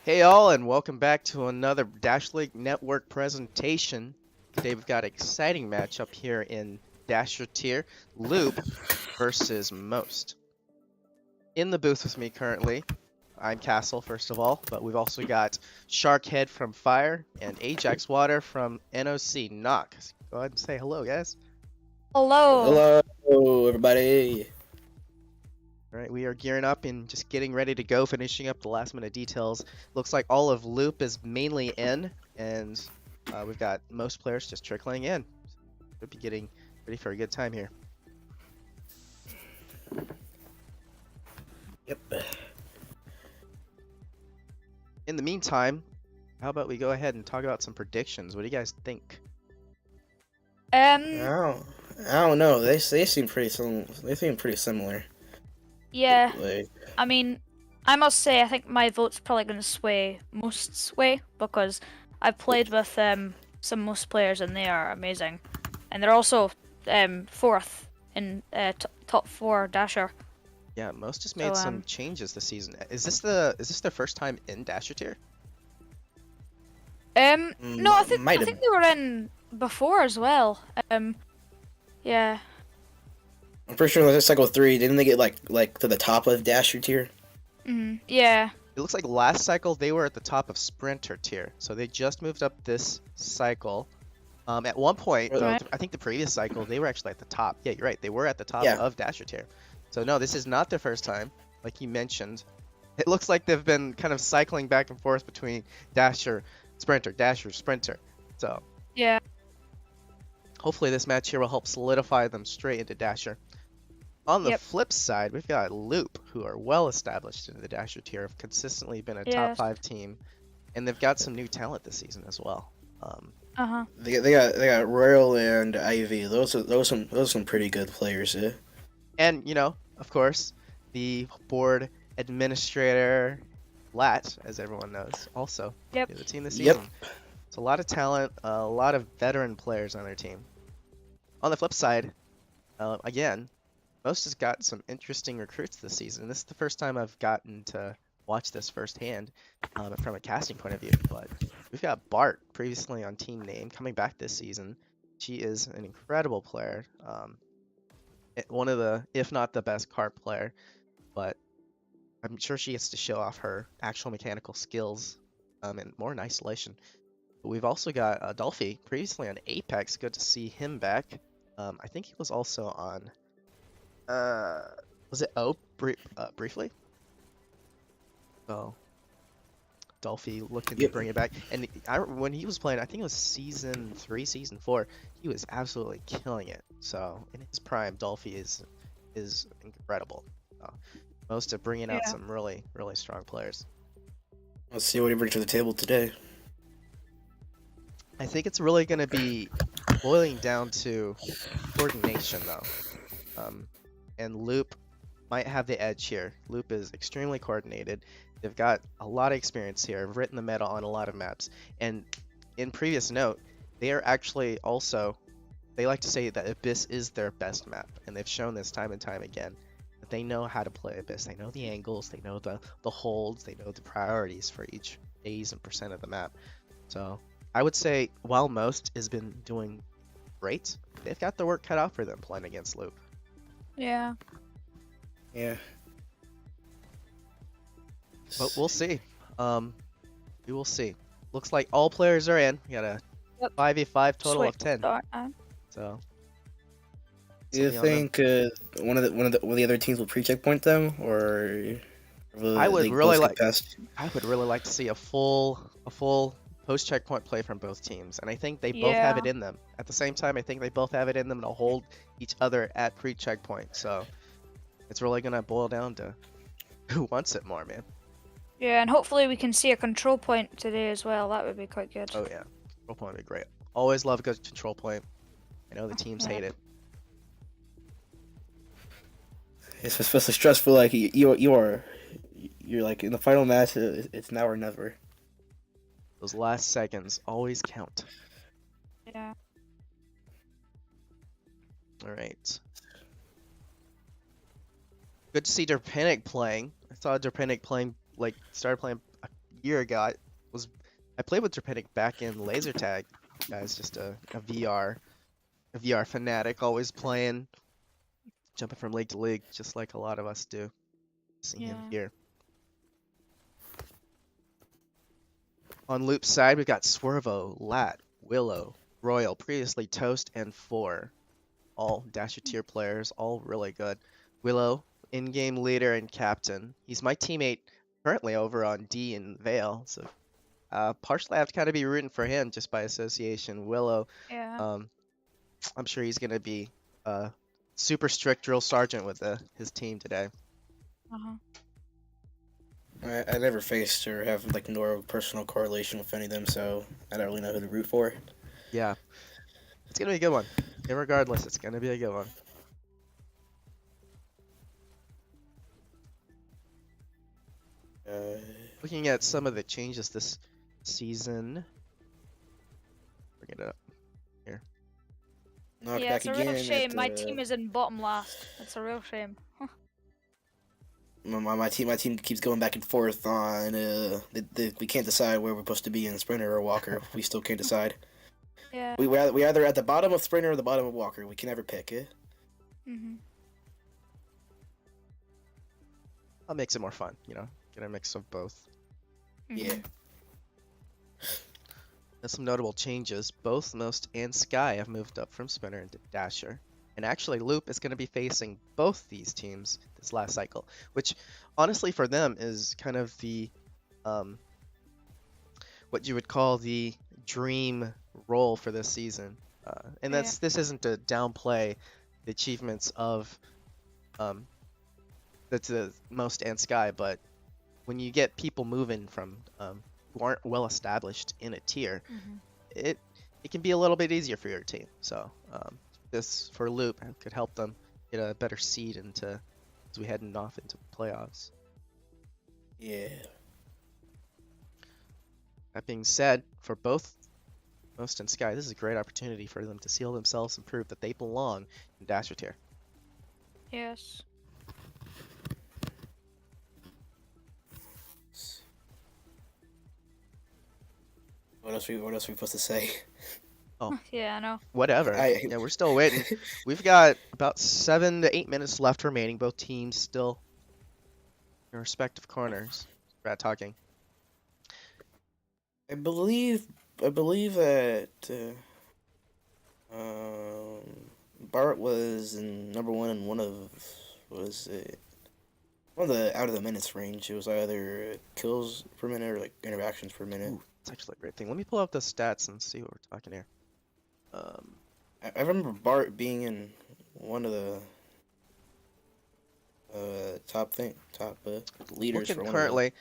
Hey all, and welcome back to another Dash League Network presentation. Today we've got an exciting matchup here in Dasher tier, Loop versus M0ST. In the booth with me currently, I'm Kastle first of all, but we've also got Sharkhead from Fire and Ajax Water from NOC Knock. Go ahead and say hello, guys. Hello. Hello, everybody. All right, we are gearing up and just getting ready to go, finishing up the last minute details. Looks like all of Loop is mainly in, and we've got most players just trickling in. We'll be getting ready for a good time here. Yep. In the meantime, how about we go ahead and talk about some predictions? What do you guys think? I don't know. They seem pretty similar. They seem pretty similar. Yeah, Like, I mean, I must say, I think my vote's probably going to sway Most's way because I've played with some Most players and they are amazing, and they're also fourth in top four Dasher. Yeah, most just made So some changes this season. Is this their first time in Dasher tier? no, I think might have. they were in before as well. Yeah. I'm pretty sure that's cycle 3. Didn't they get like to the top of Dasher tier? Yeah. It looks like last cycle they were at the top of Sprinter tier, so they just moved up this cycle. At one point, though, Right. I think the previous cycle they were actually at the top. Yeah, you're right. They were at the top Yeah. of Dasher tier. So no, this is not their first time, like you mentioned. It looks like they've been kind of cycling back and forth between Dasher, Sprinter. So Yeah. hopefully this match here will help solidify them straight into Dasher. On the Yep. flip side, we've got Loop, who are well established in the Dasher tier, have consistently been a top Yeah. 5 team, and they've got some new talent this season as well. Uh-huh. They got Royal and Ivy. Those are some pretty good players. Yeah. And, of course, the board administrator, Lat, as everyone knows, also Yep. is the team this Yep. season. It's a lot of talent, a lot of veteran players on their team. On the flip side, again, most has got some interesting recruits this season. This is the first time I've gotten to watch this firsthand from a casting point of view. But we've got Bart, previously on Team Name, coming back this season. She is an incredible player. One of the, if not the best cart player, but I'm sure she gets to show off her actual mechanical skills and more in isolation. But we've also got Dolphy, previously on Apex. Good to see him back. I think he was also on was it briefly? So Dolphy looking to Yep. bring it back. And when he was playing, I think it was season 3, season 4, he was absolutely killing it. So in his prime, Dolphy is incredible. Most of bringing out Yeah. some really strong players. Let's see what he brings to the table today. I think it's really going to be boiling down to coordination though. And Loop might have the edge here. Loop is extremely coordinated. They've got a lot of experience here. I've written the meta on a lot of maps. And in previous note, they are actually also, they like to say that Abyss is their best map. And they've shown this time and time again. That they know how to play Abyss. They know the angles, they know the holds, they know the priorities for each phase and percent of the map. So I would say while most has been doing great, they've got the work cut out for them playing against Loop. Yeah. Yeah. But we'll see. We will see. Looks like all players are in. We got a Yep. 5v5 total of Sweet 10. start. So. Do you think one of the other teams will pre-checkpoint them, or will I would they really both like. get past? I would really like to see a full post checkpoint play from both teams, and I think they both have it Yeah. in them. At the same time, I think they both have it in them to hold each other at pre-checkpoint. So it's really gonna boil down to who wants it more, man. Yeah, and hopefully we can see a control point today as well. That would be quite good. Oh yeah, control point would be great. Always love a good control point. I know the teams hate it. It's especially stressful. Like you're like in the final match. It's now or never. Those last seconds always count. Yeah. All right. Good to see Derpinic playing. I saw Derpinic playing, started playing year ago, I played with Trepanic back in laser tag. Guy's just a VR fanatic, always playing, jumping from league to league, just like a lot of us do. Seeing him Yeah. here. On Loop's side, we've got Swervo, Lat, Willow, Royal, previously Toast, and 4. All Dasher tier players, all really good. Willow, in-game leader and captain. He's my teammate currently over on D and Vale, so partially I have to kind of be rooting for him just by association. Willow, Yeah. I'm sure he's gonna be super strict drill sergeant with his team today. Uh-huh. I never faced or have like no personal correlation with any of them, so I don't really know who to root for. Yeah, it's gonna be a good one. Irregardless, it's gonna be a good one. Looking at some of the changes this season. Bring it up here. Knocked Yeah, back it's a again real shame. at, My team is in bottom last. It's a real shame. my team keeps going back and forth on we can't decide where we're supposed to be in Sprinter or Walker. We still can't decide. Yeah. We either at the bottom of Sprinter or the bottom of Walker. We can never pick it. Mhm. That makes it more fun, you know, get a mix of both. Yeah. There's some notable changes. Both M0ST and Sky have moved up from Spinner into Dasher. And actually, Loop is going to be facing both these teams this last cycle, which honestly for them is kind of the, what you would call the dream role for this season. And this isn't to downplay the achievements of the M0ST and Sky, but when you get people moving from who aren't well established in a tier, it can be a little bit easier for your team. So this for Loop could help them get a better seed into as we heading off into playoffs. Yeah. That being said, for both M0ST and Sky, this is a great opportunity for them to seal themselves and prove that they belong in Dasher tier. Yes. What else we supposed to say? Oh. Yeah, I know. Whatever. Yeah, we're still waiting. We've got about 7 to 8 minutes left remaining. Both teams still in respective corners. Brad talking. I believe that Bart was in #1 in one of the out of the minutes range. It was either kills per minute or like interactions per minute. Ooh, that's actually a great thing. Let me pull up the stats and see what we're talking here. I remember Bart being in one of the top leaders looking for one currently,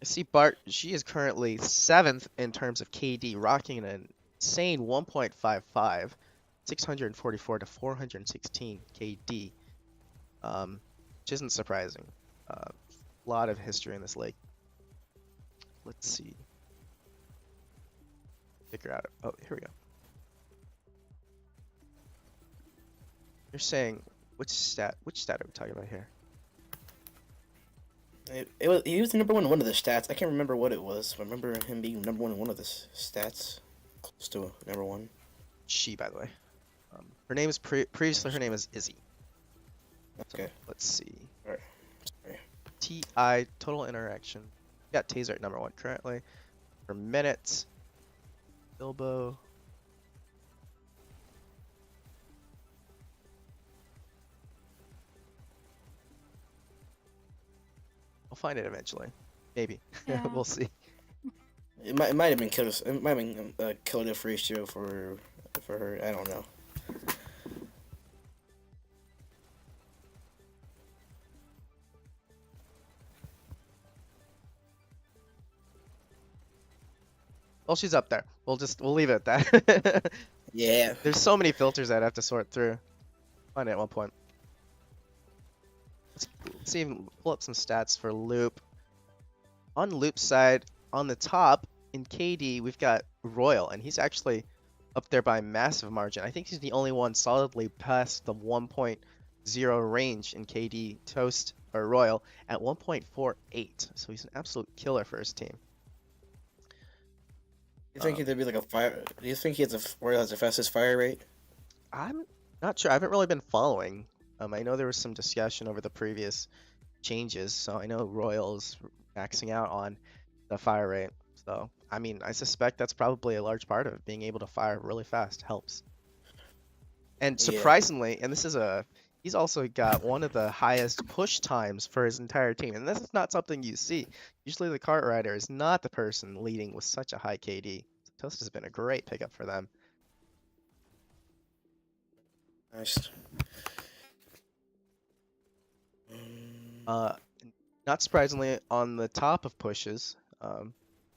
I see Bart. She is currently 7th in terms of KD, rocking an insane 1.55, 644 to 416 KD, which isn't surprising. A lot of history in this league. Let's see. Figure out. Oh, here we go. You're saying which stat? Which stat are we talking about here? He was #1 in one of the stats. I can't remember what it was. I remember him being #1 in one of the stats, close to #1. She, by the way. Her name is previously her name is Izzy. Okay. Let's see. Alright. Sorry. TI total interaction. Got Taser at #1 currently. Per minute. Bilbo. I'll find it eventually. Maybe. Yeah. We'll see. It might have been kill. It might have been kill diff ratio for her. I don't know. Well, she's up there. We'll leave it at that. Yeah. There's so many filters I'd have to sort through. Find it at one point. Let's see if pull up some stats for Loop. On Loop's side, on the top in KD, we've got Royal, and he's actually up there by a massive margin. I think he's the only one solidly past the 1.0 range in KD. Toast or Royal at 1.48. So he's an absolute killer for his team. You think there'd be like a fire? Do you think Royal has the fastest fire rate? I'm not sure. I haven't really been following. I know there was some discussion over the previous changes, so I know Royals maxing out on the fire rate. So, I mean, I suspect that's probably a large part of it. Being able to fire really fast helps. And Yeah. surprisingly, and he's also got one of the highest push times for his entire team. And this is not something you see. Usually the kart rider is not the person leading with such a high KD. Toast has been a great pickup for them. Nice. Not surprisingly, on the top of pushes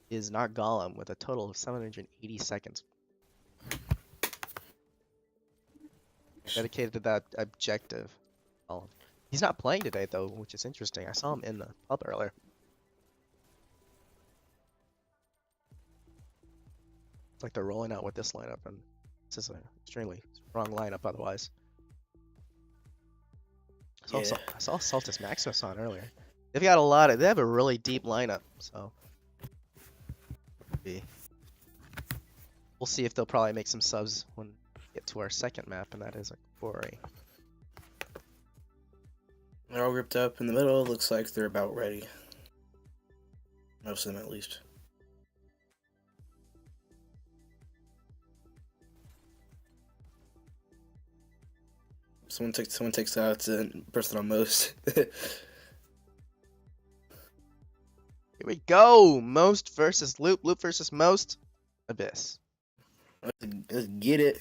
is not Gollum with a total of 780 seconds dedicated to that objective. He's not playing today though, which is interesting. I saw him in the pub earlier. It's like they're rolling out with this lineup, and this is an extremely strong lineup otherwise. I saw Saltus Maximus on earlier. They've got they have a really deep lineup, so we'll see if they'll probably make some subs when we get to our second map, and that is a Quarry. They're all ripped up in the middle. Looks like they're about ready. Most of them, at least. Someone takes out the person on most. Here we go! Most versus Loop. Loop versus Most. Abyss. Let's get it.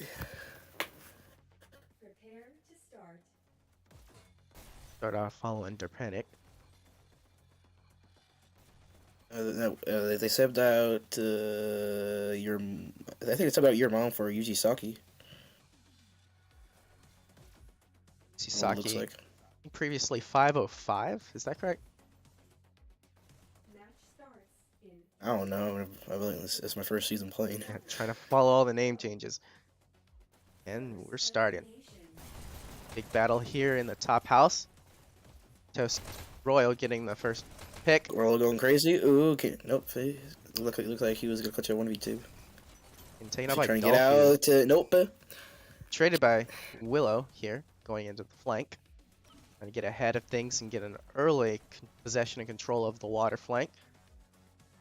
Prepare to start. Start off following Derpanic. They subbed out your. I think it's about your mom for Yuji Saki. Sisaki. Looks like. Previously 505, is that correct? Match starts in. I don't know. I believe it's my first season playing. Yeah, trying to follow all the name changes. And we're starting. Big battle here in the top house. Toast Royal getting the first pick. We're all going crazy. Ooh, okay. Nope. Looked like he was gonna clutch a 1v2. And taken out by Trying to get out. Nope. Traded by Willow here, going into the flank. Trying to get ahead of things and get an early possession and control of the water flank.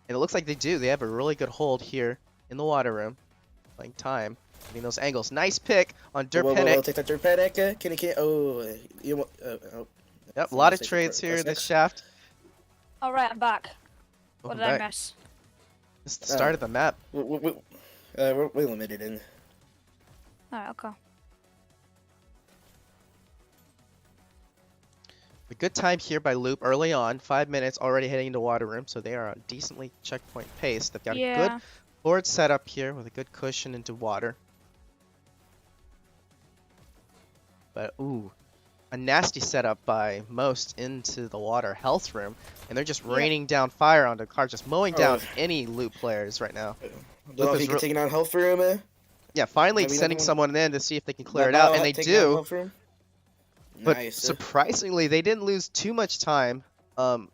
And it looks like they do. They have a really good hold here in the water room. Playing time. Getting those angles. Nice pick on Derpanic. Take that Derpanic. Can he? Oh, Yep, a lot of trades here in this shaft. Alright, I'm back. What Welcome did I back. miss? This is the start of the map. We're limited in. Alright, okay. A good time here by Loop early on. 5 minutes already heading into water room, so they are on decently checkpoint pace. They've got a good board setup here with a good cushion into water. But ooh, a nasty setup by Most into the water health room, and they're just raining down fire onto the car, just mowing down any Loop players right now. Loop is taking out health room. Yeah, finally sending someone in to see if they can clear it out, and they do. But Nice. Surprisingly, they didn't lose too much time. Well,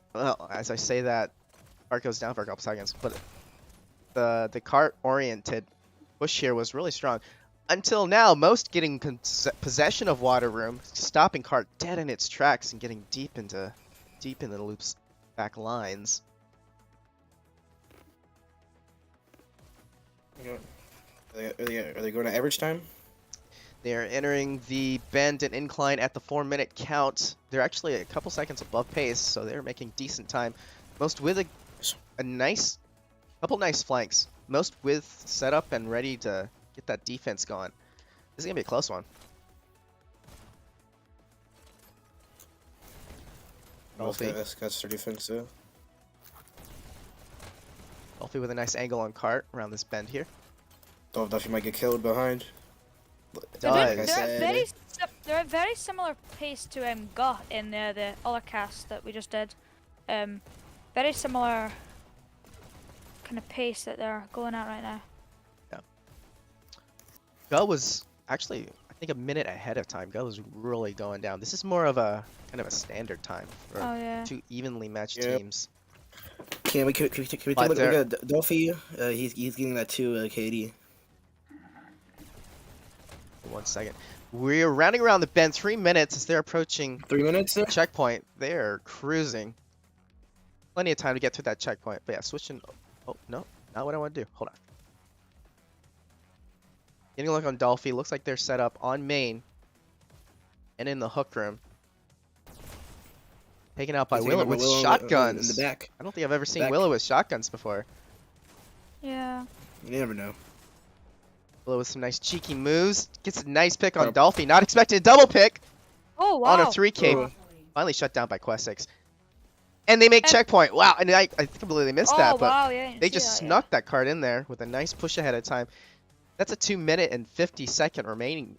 as I say that, cart goes down for a couple seconds, but the cart-oriented push here was really strong. Until now, Most getting possession of water room, stopping cart dead in its tracks and getting deep into the Loop's back lines. Are they going to average time? They are entering the bend and incline at the 4-minute count. They're actually a couple seconds above pace, so they're making decent time. Most with a couple nice flanks. Most with setup and ready to get that defense going. This is gonna be a close one. That's their defense too. Dolphy with a nice angle on cart around this bend here. Duffy might get killed behind. They're a very similar pace to Guh in the other cast that we just did. Very similar kind of pace that they're going at right now. Yeah. Guh was actually, I think, a minute ahead of time. Guh was really going down. This is more of a kind of a standard time for two evenly matched teams. Can we take a Right look there. at Dolphy? He's getting that too, KD. 1 second. We're rounding around the bend. 3 minutes as they're approaching 3 minutes there? checkpoint. They are cruising. Plenty of time to get through that checkpoint. But yeah, switching. Oh, no. Not what I want to do. Hold on. Getting a look on Dolphy. Looks like they're set up on main and in the hook room. Taken out by He's taking Willow out by with Willow shotguns. in the back. I don't think I've ever seen Back. Willow with shotguns before. Yeah. You never know. Willow with some nice cheeky moves. Gets a nice pick on Yep. Dolphy. Not expecting a double pick Oh wow. on a 3K. Oh. Finally shut down by Quest6. And they make And- checkpoint. Wow. And I completely missed Oh that. But wow, yeah. I didn't they see just that, snuck that card in there with a nice push ahead of time. That's a 2 minute and 50-second remaining.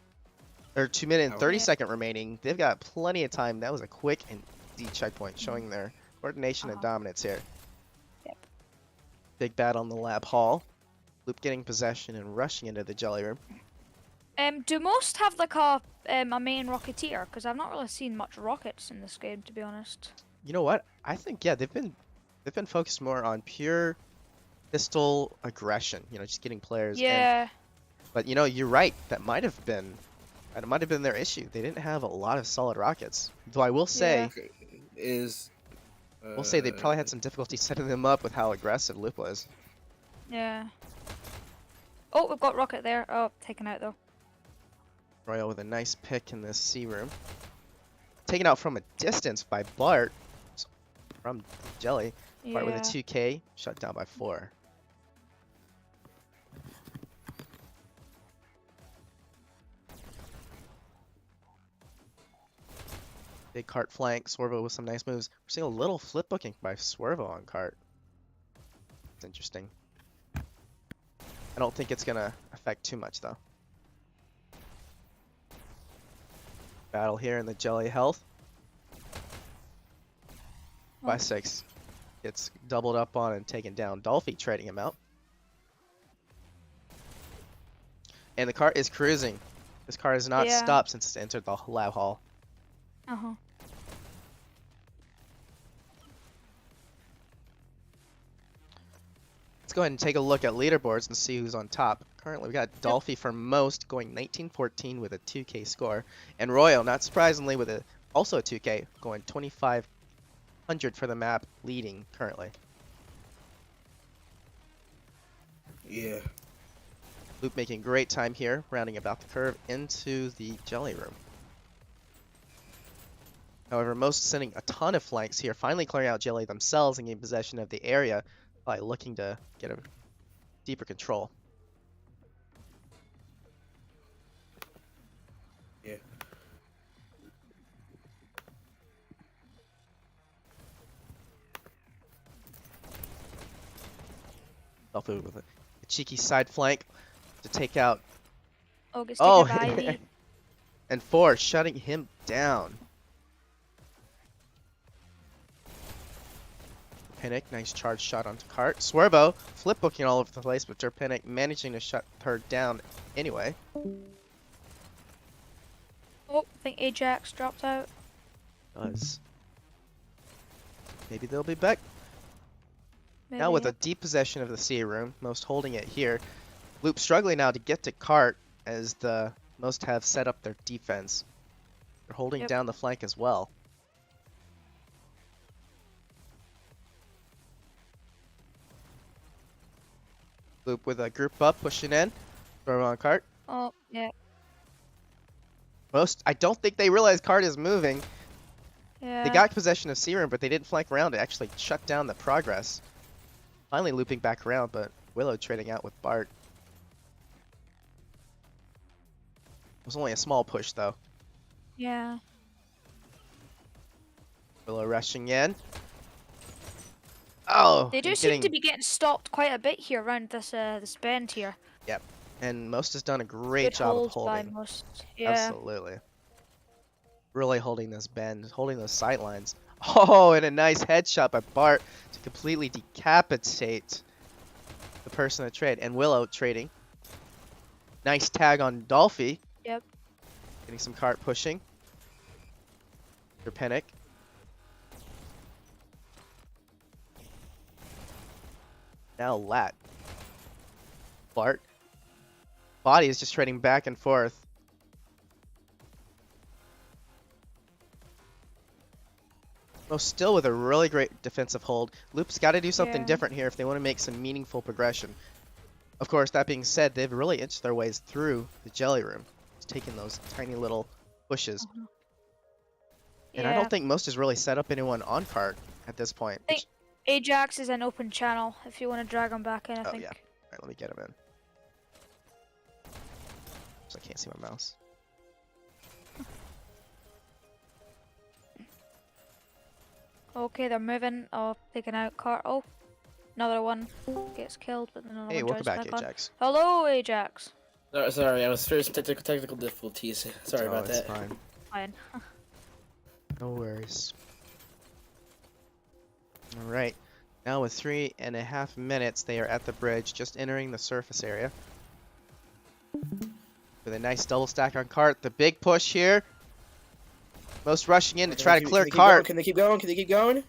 Or 2 minute and Oh. 30-second remaining. They've got plenty of time. That was a quick and easy checkpoint showing their coordination and dominance here. Yep. Big bat on the lab hall. Loop getting possession and rushing into the jelly room. Do most have like a main rocketeer? Because I've not really seen much rockets in this game, to be honest. You know what? I think yeah, they've been focused more on pure pistol aggression. You know, just getting players in. Yeah. But you know, you're right. That might have been their issue. They didn't have a lot of solid rockets. Though I will say, we'll say they probably had some difficulty setting them up with how aggressive Loop was. Yeah. Oh, we've got rocket there. Oh, taken out though. Royal with a nice pick in this C room. Taken out from a distance by Bart from Jelly. Bart with a 2K, shut down by 4. Big cart flank, Swervo with some nice moves. We're seeing a little flip booking by Swervo on cart. It's interesting. I don't think it's gonna affect too much though. Battle here in the Jelly health. By 6 gets doubled up on and taken down. Dolphy trading him out. And the cart is cruising. This car has not stopped since it's entered the lab hall. Uh-huh. Let's go ahead and take a look at leaderboards and see who's on top. Currently, we got Dolphy for most going 19-14 with a 2K score, and Royal, not surprisingly, with also a 2K going 2500 for the map, leading currently. Yeah. Loop making great time here, rounding about the curve into the jelly room. However, most sending a ton of flanks here, finally clearing out jelly themselves and getting possession of the area by looking to get a deeper control. Yeah. Dolphy with a cheeky side flank to take out. Oh, gets Oh, taken by Ivy. and 4 shutting him down. Pinnock, nice charge shot onto cart. Swervo flip booking all over the place, but Pinnock managing to shut her down anyway. Oh, I think Ajax dropped out. Does. Maybe they'll be back. Maybe, Now with yeah. a deep possession of the C room, most holding it here. Loop struggling now to get to cart as the most have set up their defense. They're holding down the flank as well. Loop with a group up, pushing in. Throw on cart. Oh, yeah. Most, I don't think they realize cart is moving. Yeah. They got possession of C room, but they didn't flank around. It actually shut down the progress. Finally looping back around, but Willow trading out with Bart. It was only a small push though. Yeah. Willow rushing in. Oh! They do and seem to be getting stopped quite a bit here around this this bend here. Yep. And Most has done a great Good job of hold by holding. Most. Yeah. Absolutely. Really holding this bend, holding those sight lines. Oh, and a nice headshot by Bart to completely decapitate the person at trade. And Willow trading. Nice tag on Dolphy. Yep. Getting some cart pushing. For Pinnock. Now Lat. Bart. Body is just trading back and forth. Still with a really great defensive hold. Loop's got to do something Yeah. different here if they want to make some meaningful progression. Of course, that being said, they've really inched their ways through the jelly room. It's taking those tiny little pushes. And I don't think Most has really set up anyone on cart at this point. I think Ajax is an open channel if you want to drag him back in, I Oh, think. yeah. Alright, let me get him in. So I can't see my mouse. Okay, they're moving. Oh, taking out cart. Oh, another one gets killed, but then another Hey, one welcome joins back, back on. Ajax. Hello, Ajax. Sorry, I was first technical difficulties. Sorry about it's that. Fine. Fine. No worries. Alright. Now with 3.5 minutes, they are at the bridge, just entering the surface area. With a nice double stack on cart. The big push here. Most rushing in to try to clear cart. Can they keep going? Can they keep going?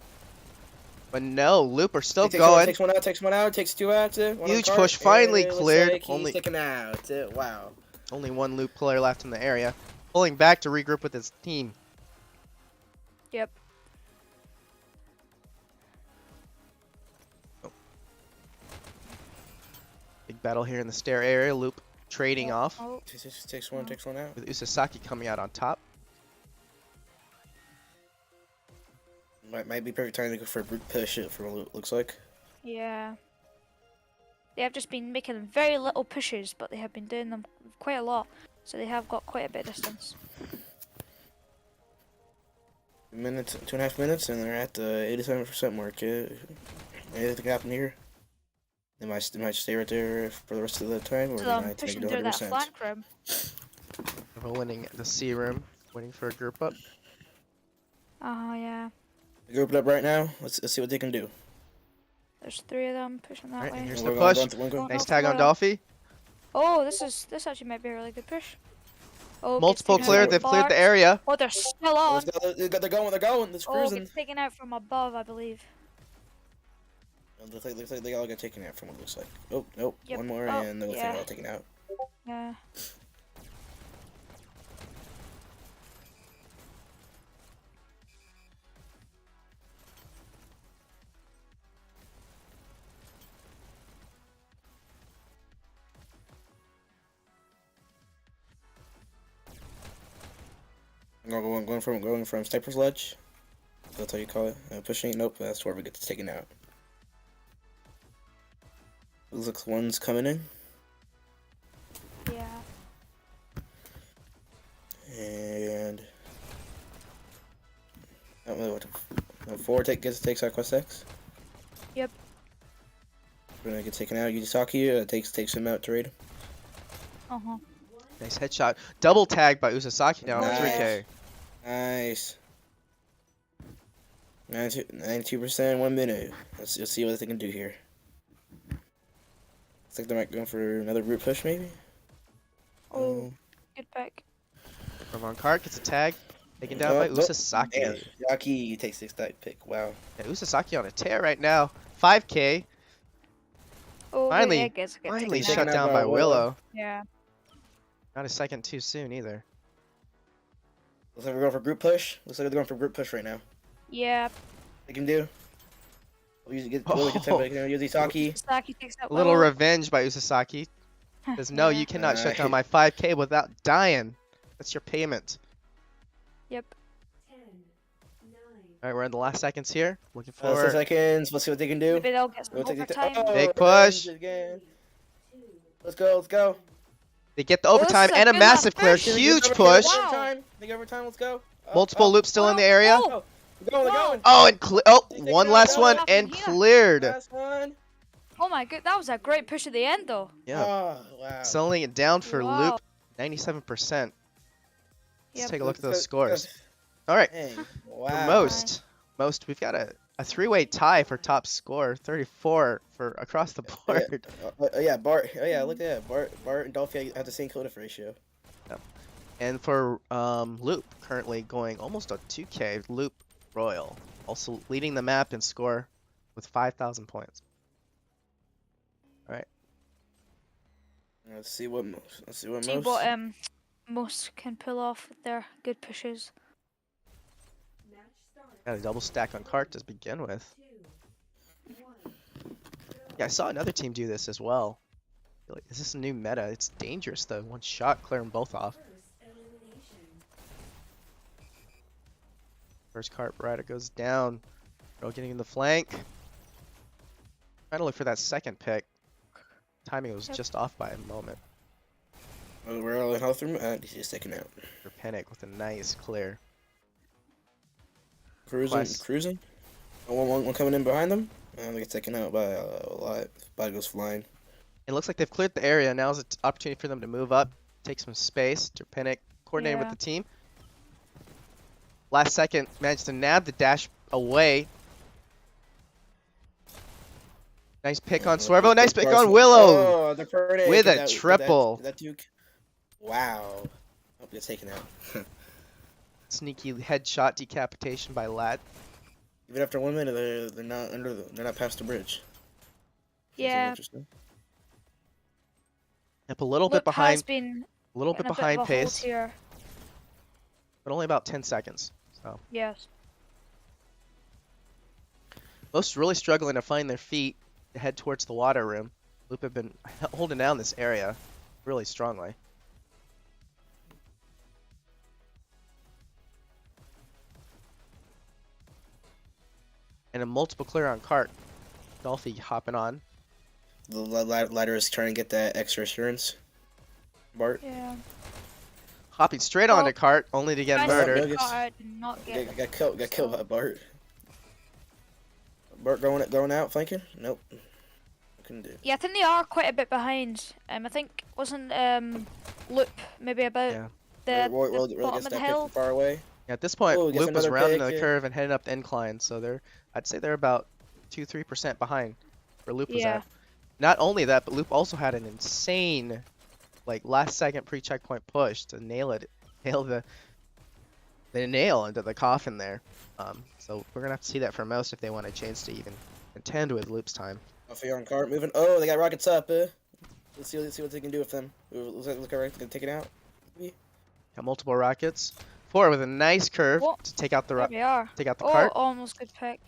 But no, Looper still Takes going. Takes one out, takes one out, takes two out. One on Huge cart, push, finally and it looks cleared. like he's taken out. Wow. Only one Loop player left in the area. Pulling back to regroup with his team. Yep. Big battle here in the stair area. Loop trading off. Oh, Takes one out. With Usasaki coming out on top. Might be perfect time to go for a brute push it from what it looks like. yeah. They have just been making very little pushes, but they have been doing them quite a lot. So they have got quite a bit of distance. 2.5 minutes, and they're at the 87% mark. Anything can happen here? They might stay right there for the rest of the time, or So they I'm might take pushing it to through that 100%. flank room. We're winning the C room. Waiting for a group up. Oh, yeah. Group it up right now. Let's see what they can do. There's 3 of them pushing that Alright, and way. here's We're the going- push. we're going- Nice Oh, tag on no. Dolphy. Oh, this actually might be a really good push. Oh, gets Multiple taken out cleared. with They've cleared the Bart. area. Oh, they're still on. Let's go. They're going. They're Oh, cruising. gets taken out from above, I believe. Looks like they all got taken out from what it looks like. Oh, nope. Yep. One more, Oh, and they're yeah. all taken out. Yeah. Going from sniper's ledge. That's how you call it. Pushing. Nope. That's where we get taken out. Looks like one's coming in. Yeah. And I don't know what to, 4 takes out Quest X. Yep. We're gonna get taken out. Yudisaki takes him out to raid. Uh-huh. Nice headshot. Double tag by Usasaki now on Nice. 3K. Nice. 92%, 1 minute. Let's see what they can do here. Looks like they might go for another root push, maybe. Oh, good pick. From on cart gets a tag. Taken down by Usasaki. Damn, Yaki takes that pick. Wow. Yeah, Usasaki on a tear right now. 5K. Oh, Finally- yeah, gets Finally taken shut out. down by Willow. Yeah. Not a second too soon either. Looks like we're going for group push. Looks like they're going for group push right now. Yeah. They can do. We'll use Yudisaki. Saki takes that A little Willow. revenge by Usasaki. Says, no, Yeah. you cannot shut down my 5K without dying. That's your payment. Yep. 10, 9, Alright, we're in the last seconds here. Looking 10 for seconds. Let's see what they can do. Maybe they'll get some We'll take overtime. Big revenge push. again. Let's go. They get the Oh, this overtime is a and a good massive last clear. push. Huge They push. Wow. Overtime. They get overtime. Let's go. Multiple loops still in the area. Oh, They're going. Oh, and They take one it out, last go. one What and happened here? cleared. Last one. Oh my god, that was a great push at the end though. Yeah, Oh, wow. selling it down for Wow. Loop. 97%. Let's Yep. take a look at those Let's scores. go. Alright, Dang. for Wow. most, we've got a 3-way tie for top score. 34 for across the board. Yeah, Bart. Oh yeah, look at that. Bart and Dolphy have the same kill ratio. And for Loop, currently going almost a 2K. Loop Royal, also leading the map in score with 5,000 points. Let's see what See most. what most can pull off with their good pushes. Match start. Got a double stack on cart to begin with. 2, 1. Yeah, I saw another team do this as well. Feel like, is this a new meta? It's dangerous though. One shot, clear them both off. First elimination. First cart rider goes down. Girl getting in the flank. Trying to look for that second pick. Timing was Yep. just off by a moment. Oh, we're all in health room. He's just taken out. For Panic with a nice clear. Cruising, Quest. cruising. One coming in behind them. They get taken out by a lot. Body goes flying. It looks like they've cleared the area. Now's an opportunity for them to move up, take some space. Panic coordinating with Yeah. the team. Last second, managed to nab the dash away. Nice pick on Swervo. Nice pick on Willow. Oh, the Purdy. With Get a that- triple. Get that Duke. Wow. Oh, gets taken out. Sneaky headshot decapitation by Lat. Even after 1 minute, they're not they're not past the bridge. Yeah. Interesting. Up a little bit Look has behind, been a little getting bit a bit behind of a hold pace, here. but only about 10 seconds. So Yes. most really struggling to find their feet to head towards the water room. Loop have been holding down this area really strongly. And a multiple clear on cart. Dolphy hopping on. The ladder is trying to get that extra assurance. Bart. Yeah. Hopping straight Well, onto cart, only to get Nice murdered. Nuggets. card, did not get Got killed by Bart. Bart going out flanking? Nope. Couldn't do it. Yeah, I think they are quite a bit behind. I think wasn't Loop maybe about Yeah. the, Roy the gets bottom of that the pick hill. from far away. At this point, Oh, gets Loop was another rounding pick, the yeah. curve and heading up the incline, so I'd say they're about 2-3% behind where Loop was Yeah. at. Not only that, but Loop also had an insane, like last second pre-checkpoint push to nail the nail into the coffin there. So we're gonna have to see that from most if they want a chance to even contend with Loop's time. Off here on cart moving. Oh, they got rockets up. Let's see what they can do with them. Look alright. They're gonna take it out. Got multiple rockets. 4 with a nice curve Whoa. to take out the There they are. take out the Oh, cart. almost good pick.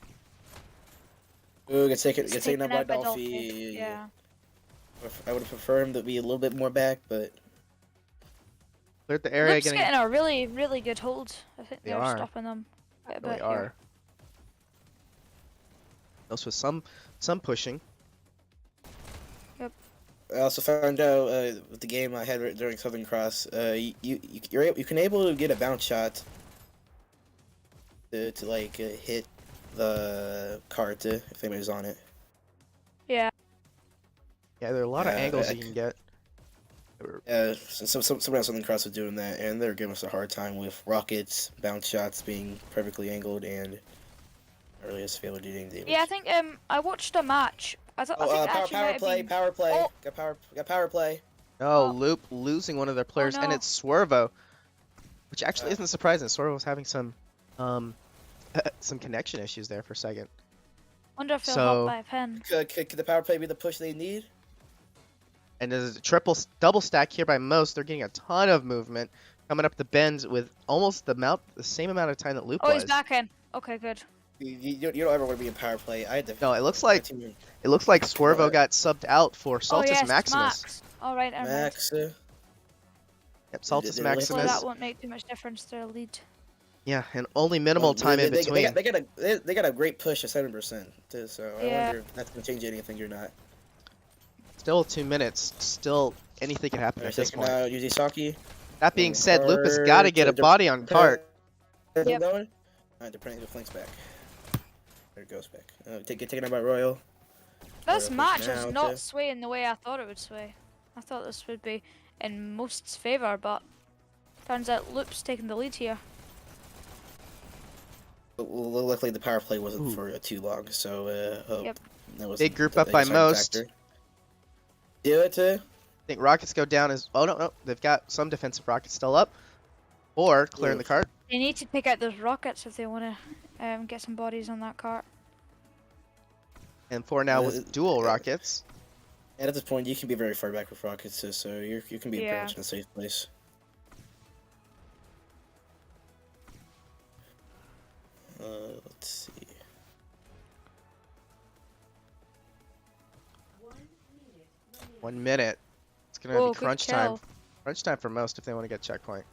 Ooh, gets taken Taken out by out by Dolphy. Dolphy. Yeah. I would have preferred him to be a little bit more back, but Cleared the area, Loop's getting a really, really good hold. I think They they're are. stopping them quite a really bit are. here. Those with some pushing. I also found out with the game I had during Southern Cross, you can able to get a bounce shot to like hit the cart if anybody's on it. Yeah. Yeah, there are a lot of angles I you can get. Someone else on the cross was doing that, and they're giving us a hard time with rockets, bounce shots being perfectly angled, and earliest failure doing damage. Yeah, I think I watched a match. I thought I think it actually might power have play, been- power play, Oh. got power play. Oh, Oh. Loop losing one of their players, and no. it's Swervo, which actually Yeah. isn't surprising. Swervo was having some connection issues there for a second. Wonder if they'll So- help by a pen. Could the power play be the push they need? And there's a double stack here by most. They're getting a ton of movement coming up the bends with almost the same amount of time that Loop Oh, was. he's back in. Okay, good. You don't ever want to be in power play. I had to. No, it looks like Swervo What? got subbed out for Saltus oh yes, Maximus. Max. All right, never mind. Max. Yep, Saltus Did they Hopefully really- Maximus. that won't make too much difference to their lead. Yeah, and only minimal time in between. They got a great push of 7%. So I Yeah. wonder if that's gonna change anything or not. Still 2 minutes. Still anything can happen They're at this taking point. out Yuzisaki. That being said, Loop has got to get a body on cart. Yep. Yep. Going. Alright, they're putting the flanks back. There it goes back. Get taken out by Royal. This pushing match is out, not swaying the way I thought it would sway. I thought this would be in Most's favour, but turns out Loop's taking the lead here. Luckily, the power play wasn't Ooh. for too long, so Yep. that was Big group up by most. Do it too. I think rockets go down as no, they've got some defensive rockets still up, or clearing the Oof. cart. They need to pick out those rockets if they want to get some bodies on that cart. And 4 now with dual rockets. And at this point, you can be very far back with rockets, so you can be pretty Yeah. much in a safe place. Let's see. 1 minute remaining. 1 minute. It's gonna be Oh, good crunch time. kill. Crunch time for most if they want to get checkpoint.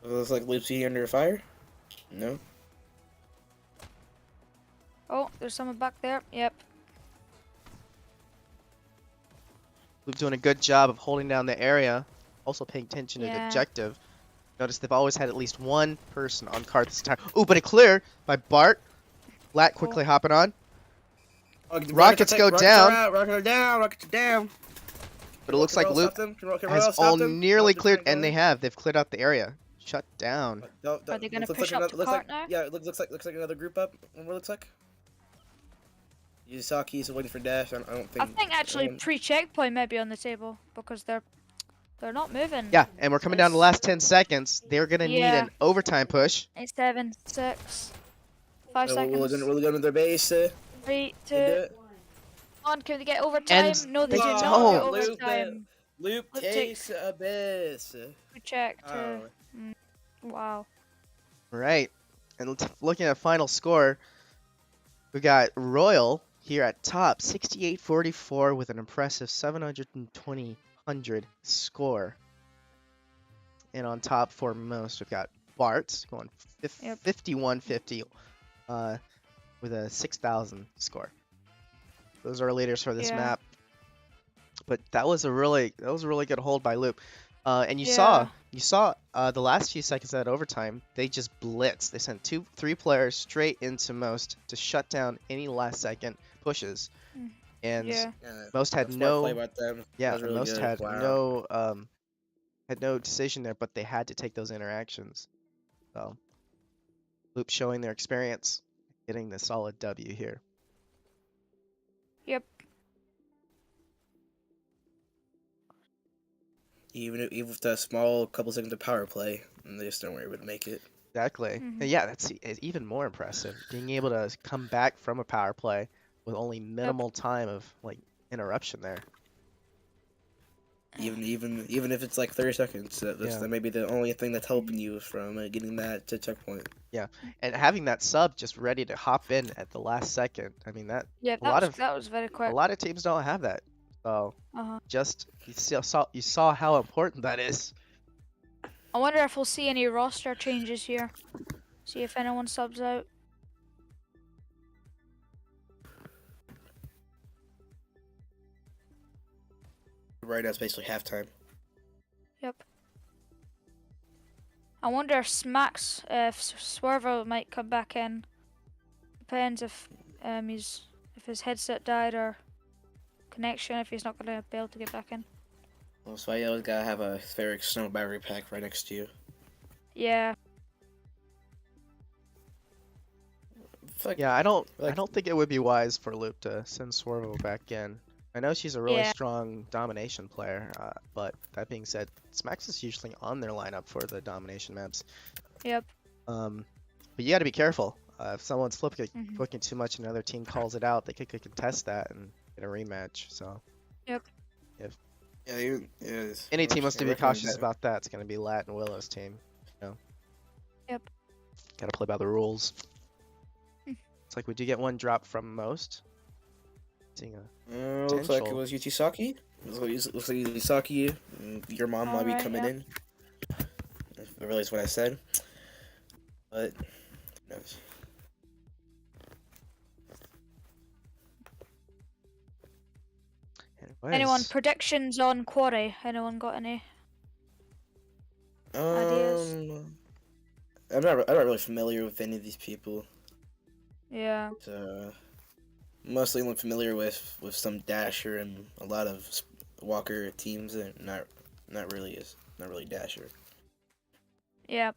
Looks like Lucy under fire. No. Oh, there's someone back there. Yep. Loop doing a good job of holding down the area, also paying attention to the Yeah. objective. Notice they've always had at least one person on cart this time. Ooh, but a clear by Bart. Lat quickly hopping on. Oh, Rockets go down. Rockets are down. Rockets are down. But it looks like Loop has all nearly cleared, and they have. They've cleared out the area. Shut down. Are they gonna push up the cart now? Yeah, it looks like another group up. What it looks like? Yusaki's waiting for dash. I don't think. I think actually pre-checkpoint might be on the table because they're not moving. Yeah, and we're coming down to the last 10 seconds. They're gonna need Yeah. an overtime push. 8, 7, 6, 5 We're seconds. gonna go to their base. 3, 2, Do it. 1. Can they get overtime? And no, they they do not don't. get overtime. Loop Loop takes abyss. Good check. Oh. Wow. Right. And looking at final score, we got Royal here at top, 68-44 with an impressive 720 score. And on top for most, we've got Bart going 51-50 with a 6,000 score. Those are our leaders for this Yeah. map. But that was a really good hold by Loop. And you saw the last few seconds of that overtime, they just blitzed. They sent 3 players straight into Most to shut down any last second pushes. And Yeah. Most had Smart no play by them. yeah, That was really Most good. had Wow. no decision there, but they had to take those interactions. So Loop showing their experience, getting the solid W here. Yep. Even with that small couple seconds of power play, they just weren't able to make it. Exactly. Mhm. And yeah, that's even more impressive. Being able to come back from a power play with only minimal time of like interruption there. Even if it's like 30 seconds, that may be the only thing that's helping you from getting that to checkpoint. And having that sub just ready to hop in at the last second. I mean that Yeah. That was very quick. a lot of teams don't have that. So Uh-huh. just you saw how important that is. I wonder if we'll see any roster changes here. See if anyone subs out. Right now it's basically halftime. Yep. I wonder if if Swervo might come back in. Depends if if his headset died or connection, if he's not gonna be able to get back in. Well, so you always gotta have a spheric snow battery pack right next to you. Yeah. Yeah, I don't think it would be wise for Loop to send Swervo back in. I know she's a really Yeah. strong domination player, but that being said, Smax is usually on their lineup for the domination maps. Yep. But you got to be careful. If someone's flicking Mhm. too much and another team calls it out, they could contest that and get a rematch. So Yeah, any team wants to be cautious about that. It's going to be Lat and Willow's team. You know? Yep. Got to play by the rules. It's like we do get one drop from Most. Seeing a looks like it potential. was Yuchisaki. Looks like Yuchisaki. Your mom might be Alright, coming yeah. in. I realized what I said. But who knows? Anyone Anyways, predictions on Quarry? Anyone got any? Ideas? I'm not really familiar with any of these people. Yeah. So mostly I'm familiar with some Dasher and a lot of Walker teams, and not really Dasher. Yeah.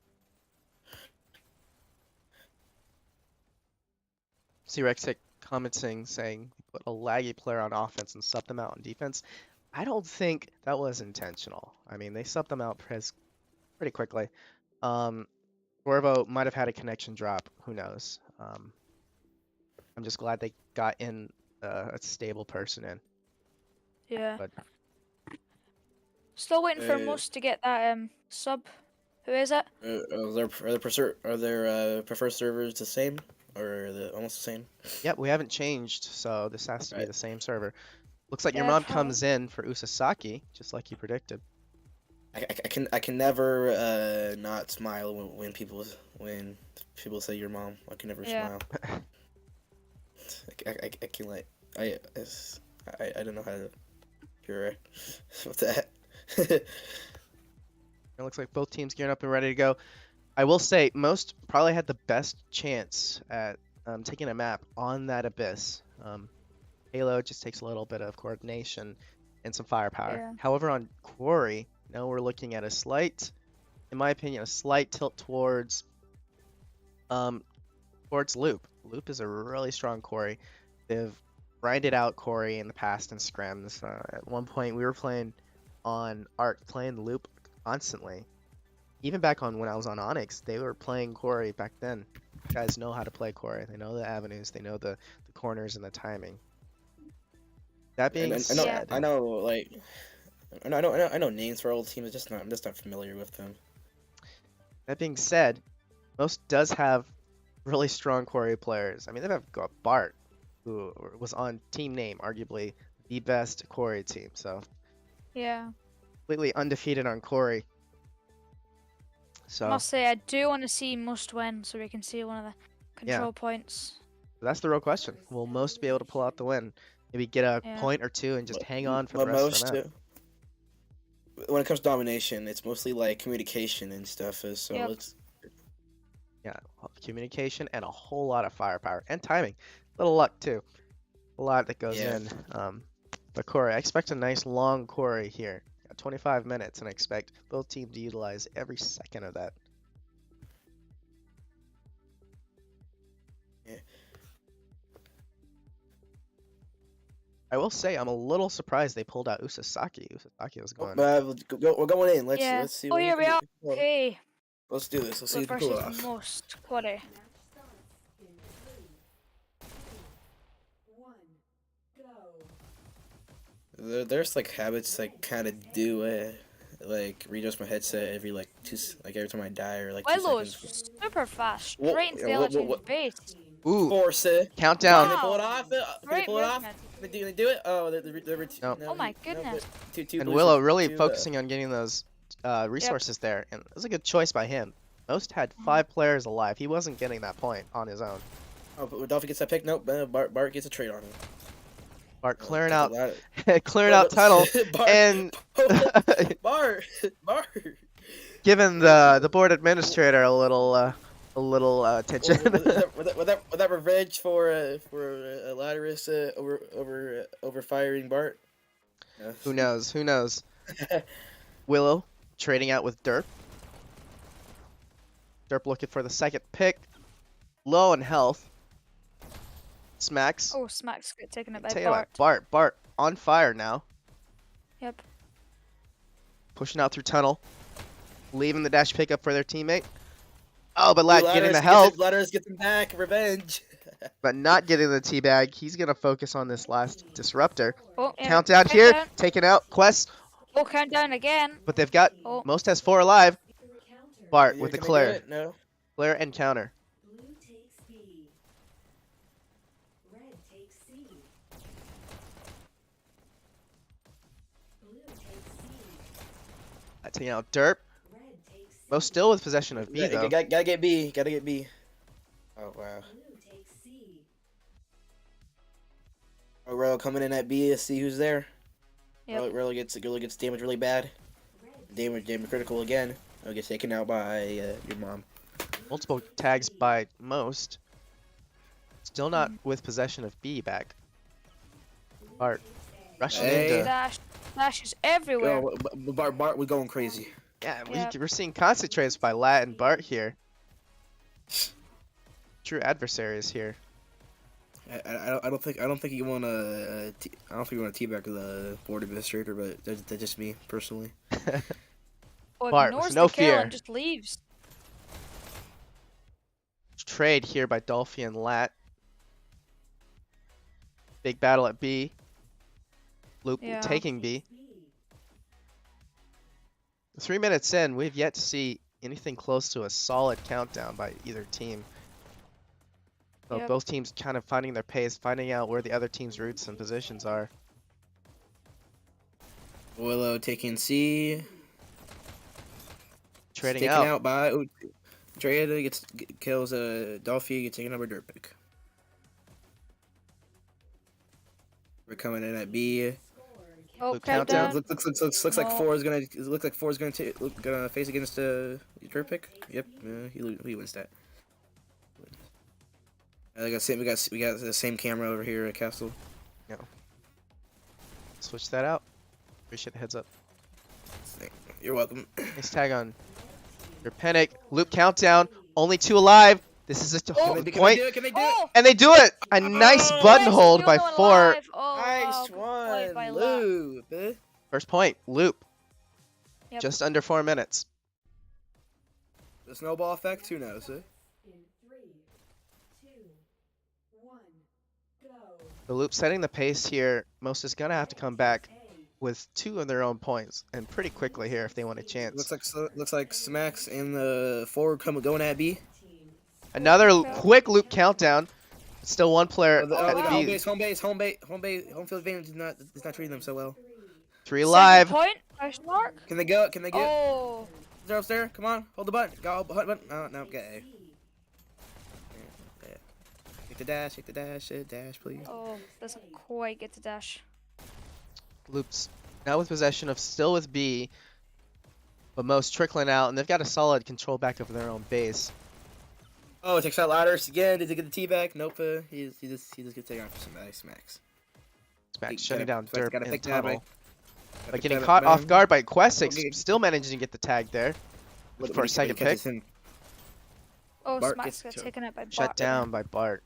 C-Rexic commenting saying put a laggy player on offense and sub them out on defense. I don't think that was intentional. I mean, they subbed them out pretty quickly. Corvo might have had a connection drop. Who knows? I'm just glad they got in a stable person in. Yeah. But Still waiting for Uh, most to get that sub. Who is it? are their preferred servers the same, or are they almost the same? yep, we haven't changed, so this has to be Right. the same server. Looks like your Yeah, mom probably. comes in for Usasaki, just like you predicted. I can never not smile when people say your mom. I can never Yeah. smile. I can like I don't know how to hear with that. It looks like both teams gearing up and ready to go. I will say, most probably had the best chance at taking a map on that abyss. Halo just takes a little bit of coordination and some firepower. Yeah. However, on Quarry, now we're looking at a slight, in my opinion, a slight tilt um, towards Loop. Loop is a really strong Quarry. They've grinded out Quarry in the past in scrims. At one point, we were playing on Arc, playing Loop constantly. Even back on when I was on Onyx, they were playing Quarry back then. Guys know how to play Quarry. They know the avenues. They know the corners and the timing. That And being I know said, I know like I know names for all the teams. I'm just not familiar with them. Most does have really strong Quarry players. I mean, they've got Bart, who was on Team Name, arguably the best Quarry team. So Yeah. completely undefeated on Quarry. So Must say, I do want to see most win so we can see one of the control points. that's the real question. Will most be able to pull out the win? Maybe get a Yeah. point or two and just hang on for the But rest of most the map. when it comes to domination, it's mostly like communication and stuff. So Yep. it's Yeah, communication and a whole lot of firepower and timing. A little luck too. A lot that goes Yeah. in. But Corey, I expect a nice long Corey here. Got 25 minutes, and I expect both teams to utilize every second of that. Yeah. I will say I'm a little surprised they pulled out Usasaki. Usasaki was going. We're going in. Let's Yeah. let's see. Oh, What here we are. Okay. Let's do this. Let's see Look if we can pull versus it off. most Quarry. Map starts in 3, 2, 1, go. There's like habits like kind of do like readjust my headset every like every time I die or like 2 Willow's seconds. super fast. Wha- Straight into the yeah, other what- team's base. Ooh, Force it. countdown. Can they pull it Wow. off? Can they Great pull it off? movement. They do it? Oh, they're No. Oh my goodness. And Willow really focusing on getting those resources there, and it was a good choice by him. Most had 5 players alive. He wasn't getting that point on his own. Oh, but Dolphin gets that pick. Nope. Bart gets a trade on him. Bart clearing That's out, a lot. clearing out tunnel, Bart, and Bart. giving the board administrator a little attention. Was that revenge for Latterus over firing Bart? No. Who knows? Who knows? Willow trading out with Derp. Derp looking for the second pick. Low in health. Smacks. Oh, Smack's got taken it by Tell you what, Bart. Bart on fire now. Yep. Pushing out through tunnel. Leaving the dash pickup for their teammate. Oh, but Latterus getting the gets help, it- Latterus gets him back. Revenge. but not getting the teabag. He's going to focus on this last disruptor. Oh, yeah. Countdown here. Taking out Quest. Oh, countdown again. But they've got, Oh. most has 4 alive. Victory counter. Bart with the Can they do clear. it? No. Clear and counter. Blue takes B. Red takes C. Blue takes C. Taking out Derp. Red takes C. Most still with possession of B, Yeah, though. gotta get B. Gotta get B. Oh wow. Blue takes C. Oh, Rel coming in at B to see who's there. Yep. Rel gets damaged really bad. Red Damage critical again. Oh, gets taken out by your mom. Multiple tags by most. Still not with possession of B back. Bart rushing Hey. into. Dash is everywhere. Yo, Bart was going crazy. Yeah, Yeah. we're seeing concentrates by Lat and Bart here. True adversaries here. I don't think you want to. I don't think you want to teabag the board administrator, but that's just me personally. Oh, Bart ignores with no the kill fear. and just leaves. Trade here by Dolphy and Lat. Big battle at B. Loop Yeah. taking B. B. 3 minutes in, we've yet to see anything close to a solid countdown by either team. So Yep. both teams kind of finding their pace, finding out where the other team's routes and positions are. Willow taking C. Trading Taken out. out by Drea kills Dolphy, gets taken out by Dirtpick. We're coming in at B. Oh, Loop countdown. countdown. Looks like No. four is gonna face against Dirtpick. Yep, he wins that. We got the same camera over here at Kastle. Switch that out. Appreciate the heads up. You're welcome. Nice tag on your panic. Loop countdown. Only 2 alive. This is a Can they point. do it? Can they do it? Oh! And they do it! A nice Oh, button Yes, hold the by only one 4. alive. Oh, Nice wow, good play by one, Lap. Loop. First point. Loop. Yep. Just under 4 minutes. The snowball effect. Who knows? In 3, 2, 1, go. The Loop setting the pace here. Most is going to have to come back A. with 2 of their own points, and pretty quickly here if they want a chance. Looks like Smacks and the forward going at B. Team. Another Okay. quick Loop countdown. Still one player They at got B. home field advantage is not treating them so well. 3 Second alive. point? Question mark? Can they go? Can they get? Oh. They're upstairs. Come on, hold the button. Go, hold the button. No, okay. Yeah. Hit the dash, dash, please. Oh, doesn't quite get to dash. Loops now with possession of still with B, but most trickling out, and they've got a solid control back over their own base. Oh, takes out ladders again. Did he get the T back? Nope. He just gets taken off for some nice smacks. Smack shutting down Derp Gotta and pick that Tunnel. back. But getting caught off guard by Questix, still managing to get the tag there. For a second pick. Oh, Bart Smacks gets got taken out by Bart. Shut down by Bart.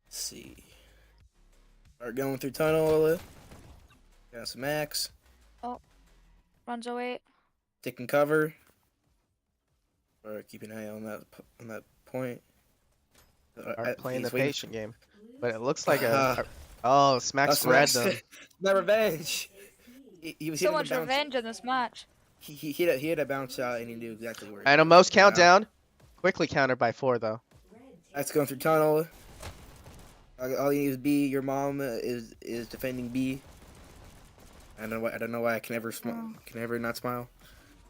Let's see. Are going through tunnel. Got some max. Runs away. Taking cover. Or keep an eye on that point. Bart playing the He's waiting. patient game. But it looks like oh, Smacks read them. My revenge. He was So hitting much the bounce. revenge in this match. He had a bounce shot and he knew exactly where. And almost countdown. Quickly countered by 4 though. That's going through tunnel. All you need is B. Your mom is defending B. I don't know why I can never not smile.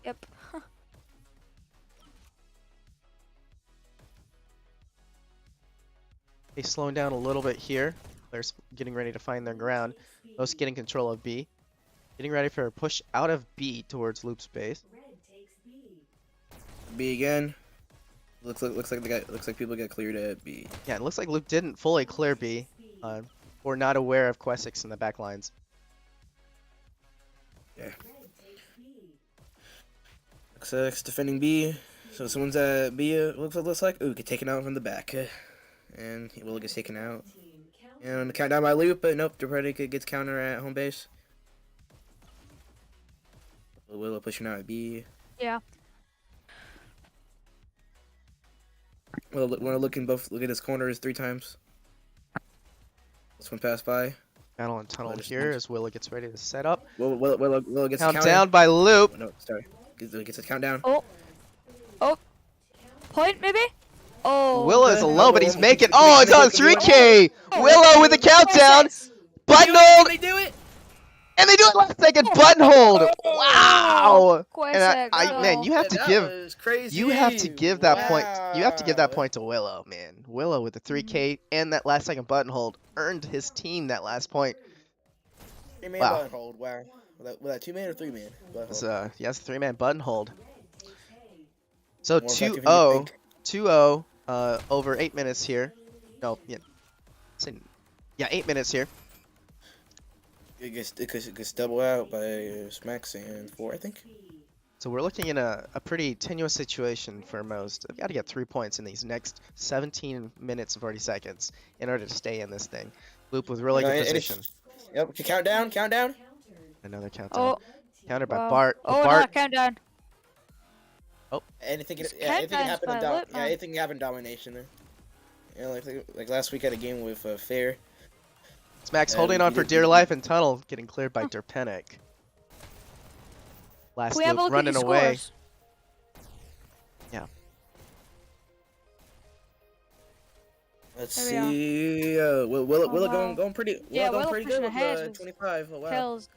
Yep. He's slowing down a little bit here. They're getting ready to find their ground. Most getting control of B. Getting ready for a push out of B towards Loop's base. Red takes B. B again. Looks like people get cleared at B. Yeah, it looks like Loop didn't fully clear B. Or not aware of Questix in the back lines. Yeah. Red takes B. Looks like it's defending B. So someone's at B. Looks like ooh, get taken out from the back, and Willow gets taken out. Team count. And the countdown by Loop, but nope, Depredator gets counter at home base. Willow pushing out at B. Yeah. Well, when I look at his corners 3 times. This one passed by. Battle and tunnel Let us here know. as Willow gets ready to set up. Willow gets Count the down by Loop. counter. No, sorry. Gets a countdown. Oh. Point maybe? Oh. Willow is good. alone, but he's Willow- making. Oh, it's on 3K. Willow with the countdown. Button hold. They do it. And they do it last second. Button hold. Wow. And Questix, man, you have to That give. was crazy. You have to give that point. You have to give that Wow. point to Willow, man. Willow with the 3K and that last second button hold earned his team that last point. 3-man Wow. button hold. Wow. Was that 2-man or 3-man? Button It's hold. yes, 3-man button hold. Red takes A. So More effective than you 2-0, think. 2-0, over 8 minutes here. No, yeah, 8 minutes here. It gets double out by Smacks and 4, I think. So we're looking in a pretty tenuous situation for most. They've got to get 3 points in these next 17 minutes and 40 seconds in order to stay in this thing. Loop with really good And it's- position. Yep. Countdown. Countered. Another countdown. Oh. Countered by Wow. Bart. But Oh, Bart, no, countdown. Anything can It's anything can countdowns happen in by Loop, man. anything can happen in domination. Yeah, like last week I had a game with Fair. It's Max holding on he for did- dear life in tunnel, getting cleared by Derpenic. Last Can we have a loop look at running your away. scores? Let's There we see. Will it wow. going pretty? Yeah, Will Willow pretty pushing good with ahead with 25. Oh, wow. Kills.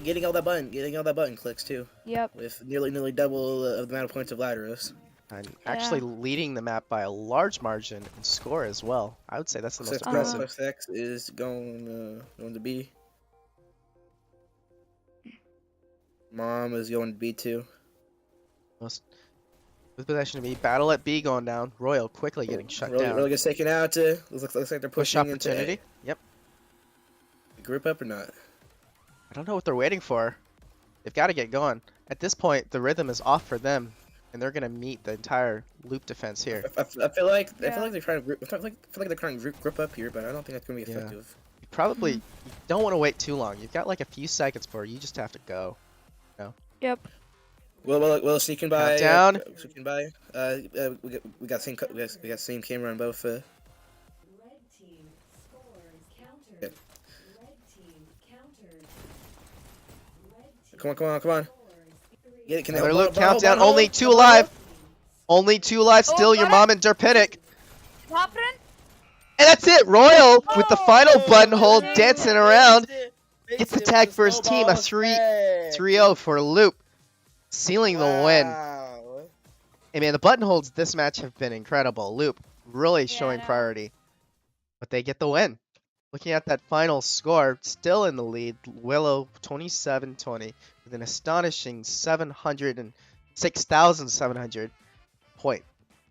Getting all that button clicks too, Yep. with nearly double of the amount of points of Ladros. And Yeah. actually leading the map by a large margin in score as well. I would say that's the most Except impressive. plus X is going to B. Mom is going to B too. Most with possession to B. Battle at B going down. Royal quickly getting shut down. Really gets taken out. Looks like they're Push pushing opportunity. into Yep. A. Group up or not? I don't know what they're waiting for. They've got to get going. At this point, the rhythm is off for them, and they're gonna meet the entire loop defense here. I feel like Yeah. they're trying to group. I feel like they're trying to group up here, but I don't think that's gonna be Yeah. effective. You probably you don't want to wait too long. You've got like a few seconds for it. You just have to go. Yep. Well, sneaking by. Countdown. Sneaking by. We got the same camera on both. Red team scores countered. Yep. Red team countered. Red team Come on. scores Get it, can they Another hold loop on, hold on, countdown. hold on, Only hold two on. alive. Only two alive. Oh, Still your got mom and Derpenic. What's happening? And that's it. Royal with the final Oh, button hold dang dancing it. around. Makes Gets the it tag with for his team. A snowball 3-0 for Loop. Sealing the win. Wow. Hey man, the button holds this match have been incredible. Loop really Yeah, showing I know. priority. But they get the win. Looking at that final score, still in the lead, Willow 27-20 with an astonishing 6,700 point.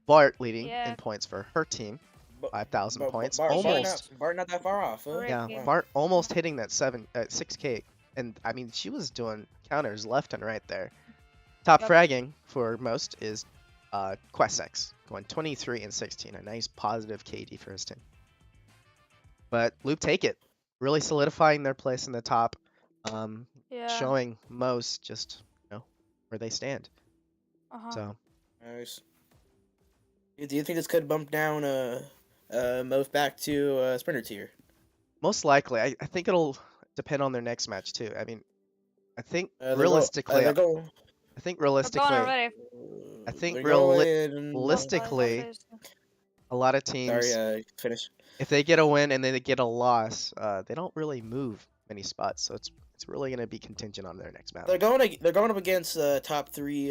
Bart leading Yeah. in points for her team, But- 5,000 But points. Bart Almost. not that far off. Huh? Right. Yeah, Yeah. Bart almost hitting that 6K. And I mean, she was doing counters left and right there. Top Yep. fragging for most is Quessex, going 23 and 16. A nice positive KD for his team. But Loop take it, really solidifying their place in the top, Yeah. showing most just where they stand. Uh-huh. So Nice. Do you think this could bump down most back to sprinter tier? most likely, I think it'll depend on their next match too. I mean, I think They're realistically, they're going. I think We're going realistically, already. I think they're going- realistically, a lot of teams, Sorry, finish. if they get a win and then they get a loss, they don't really move many spots. So it's really going to be contingent on their next match. They're going up against top 3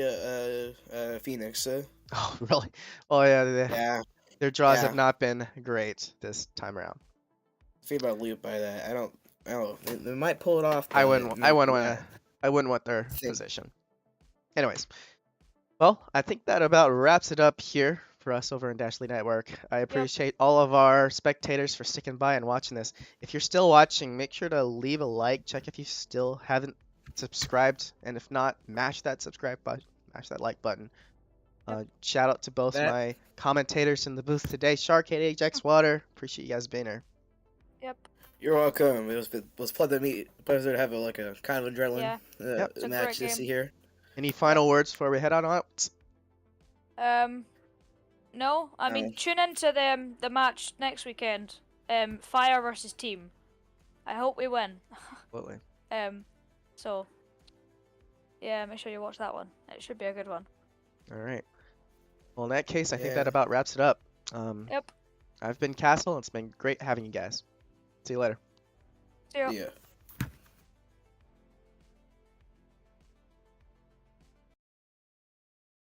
Phoenix. Oh, really? Oh, yeah. Yeah. Their draws Yeah. have not been great this time around. Feel about Loop by that. I don't. They might pull it off. I but wouldn't. no, I wouldn't yeah. want. I wouldn't want their Same. position. Anyways, well, I think that about wraps it up here for us over in Dashley Network. I appreciate all of our spectators for sticking by and watching this. If you're still watching, make sure to leave a like. Check if you still haven't subscribed, and if not, mash that subscribe button, mash that like button. Shout out to both That- my commentators in the booth today, Sharkade, Ajax Water. Appreciate you guys being here. Yep. You're welcome. It was pleasure to have a kind of adrenaline Yeah. Yep. It's a match great to see game. here. Any final words before we head on out? No. I mean, No. tune into the match next weekend. Fire versus Team. I hope we win. Absolutely. So yeah, make sure you watch that one. It should be a good one. All right. Well, in that case, I think Yeah. that about wraps it up. Yep. I've been Kastle. It's been great having you guys. See you later. See ya. Yeah.